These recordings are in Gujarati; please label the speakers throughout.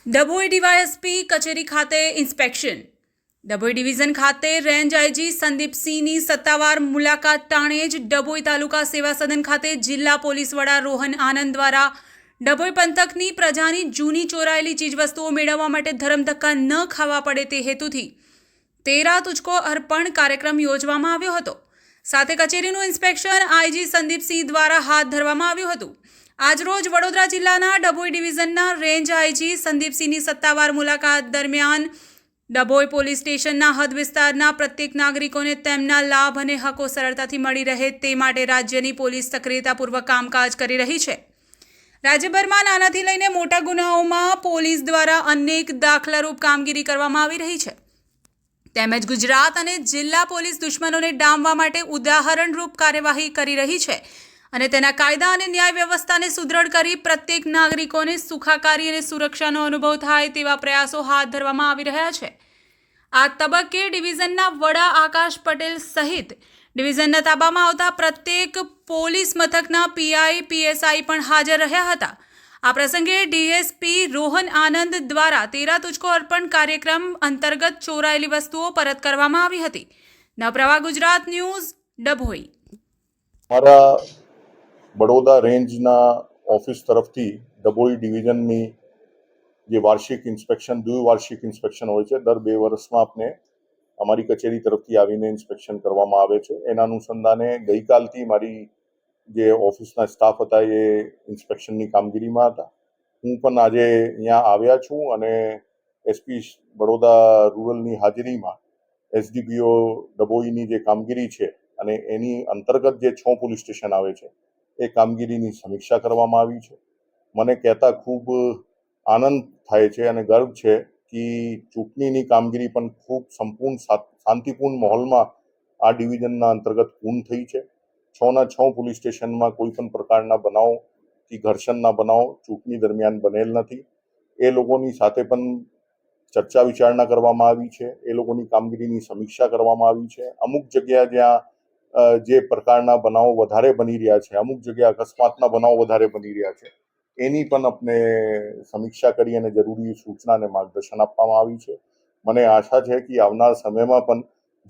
Speaker 1: ડભોઈ ડીવાયએસપી કચેરી ખાતે ઇન્સ્પેક્શન. ડભોઈ ડિવિઝન ખાતે રેન્જ આઈજી સંદીપસિંહની સત્તાવાર મુલાકાત ટાણે જ ડભોઈ તાલુકા સેવા સદન ખાતે જિલ્લા પોલીસ વડા રોહન આનંદ દ્વારા ડભોઈ પંથકની પ્રજાની જૂની ચોરાયેલી ચીજવસ્તુઓ મેળવવા માટે ધરમધક્કા ન ખાવા પડે તે હેતુથી તેરા તુજકો અર્પણ કાર્યક્રમ યોજવામાં આવ્યો હતો. સાથે કચેરીનું ઇન્સ્પેક્શન આઈજી સંદીપસિંહ દ્વારા હાથ ધરવામાં આવ્યું હતું. આજરોજ વડોદરા જિલ્લાના ડભોઈ ડિવિઝનના રેન્જ આઈજી સંદીપસિંહની સત્તાવાર મુલાકાત દરમિયાન ડભોઈ પોલીસ સ્ટેશનના હદ વિસ્તારના પ્રત્યેક નાગરિકોને તેમના લાભ અને હકો સરળતાથી મળી રહે તે માટે રાજ્યની પોલીસ સક્રિયતાપૂર્વક કામકાજ કરી રહી છે. રાજ્યભરમાં નાનાથી લઈને મોટા ગુનાઓમાં પોલીસ દ્વારા અનેક દાખલારૂપ કામગીરી કરવામાં આવી રહી છે. તેમજ ગુજરાત અને જિલ્લા પોલીસ દુશ્મનોને ડામવા માટે ઉદાહરણરૂપ કાર્યવાહી કરી રહી છે અને તેના કાયદા અને ન્યાય વ્યવસ્થાને સુદૃઢ કરી પ્રત્યેક નાગરિકોને સુખાકારી અને સુરક્ષાનો અનુભવ થાય તેવા પ્રયાસો હાથ ધરવામાં આવી રહ્યા છે. આ તબક્કે ડિવિઝનના વડા આકાશ પટેલ સહિત ડિવિઝનના તાબામાં આવતા પ્રત્યેક પોલીસ મથકના પીઆઈ પીએસઆઈ પણ હાજર રહ્યા હતા. આ પ્રસંગે ડીએસપી રોહન આનંદ દ્વારા તેરા તુજકો અર્પણ કાર્યક્રમ અંતર્ગત ચોરાયેલી વસ્તુઓ પરત કરવામાં આવી હતી. નવપ્રવાહ ગુજરાત ન્યૂઝ ડભોઈ.
Speaker 2: हमारा बड़ौदा रेंजना ऑफिस तरफથી ડભોઈ ડિવિઝનની જે વાર્ષિક ઇન્સ્પેક્શન દ્વિવાર્ષિક ઇન્સ્પેક્શન હોય છે દર 2 વર્ષમાં આપણે અમારી કચેરી તરફથી આવીને ઇન્સ્પેક્શન કરવામાં આવે છે. એના અનુસંધાને ગઈકાલથી મારી જે ઓફિસના સ્ટાફ હતા એ ઇન્સ્પેક્શનની કામગીરીમાં હતા. હું પણ આજે અહીંયા આવ્યા છું અને એસપી બડોદા રૂરલની હાજરીમાં એસડીપીઓ ડભોઈની જે કામગીરી છે અને એની અંતર્ગત જે 6 પોલીસ સ્ટેશન આવે છે એ કામગીરીની સમીક્ષા કરવામાં આવી છે. મને કહેતા ખૂબ આનંદ થાય છે અને ગર્વ છે કે ચૂંટણીની કામગીરી પણ ખૂબ સંપૂર્ણ શાંતિપૂર્ણ માહોલમાં આ ડિવિઝનના અંતર્ગત પૂર્ણ થઈ છે. 6 પોલીસ સ્ટેશનમાં કોઈ પણ પ્રકારના બનાવ કે ઘર્ષણના બનાવ ચૂંટણી દરમિયાન બનેલ નથી. એ લોકોની સાથે પણ ચર્ચા વિચારણા કરવામાં આવી છે. એ લોકોની કામગીરીની સમીક્ષા કરવામાં આવી છે. અમુક જગ્યા જ્યાં જે પ્રકારના બનાવો વધારે બની રહ્યા છે, અમુક જગ્યા અકસ્માતના બનાવો વધારે બની રહ્યા છે, એની પણ આપણે સમીક્ષા કરી અને જરૂરી સૂચના અને માર્ગદર્શન આપવામાં આવી છે. મને આશા છે કે આવનાર સમયમાં પણ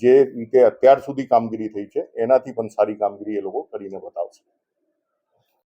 Speaker 2: જે રીતે અત્યાર સુધી કામગીરી થઈ છે એનાથી પણ સારી કામગીરી એ લોકો કરીને બતાવશે.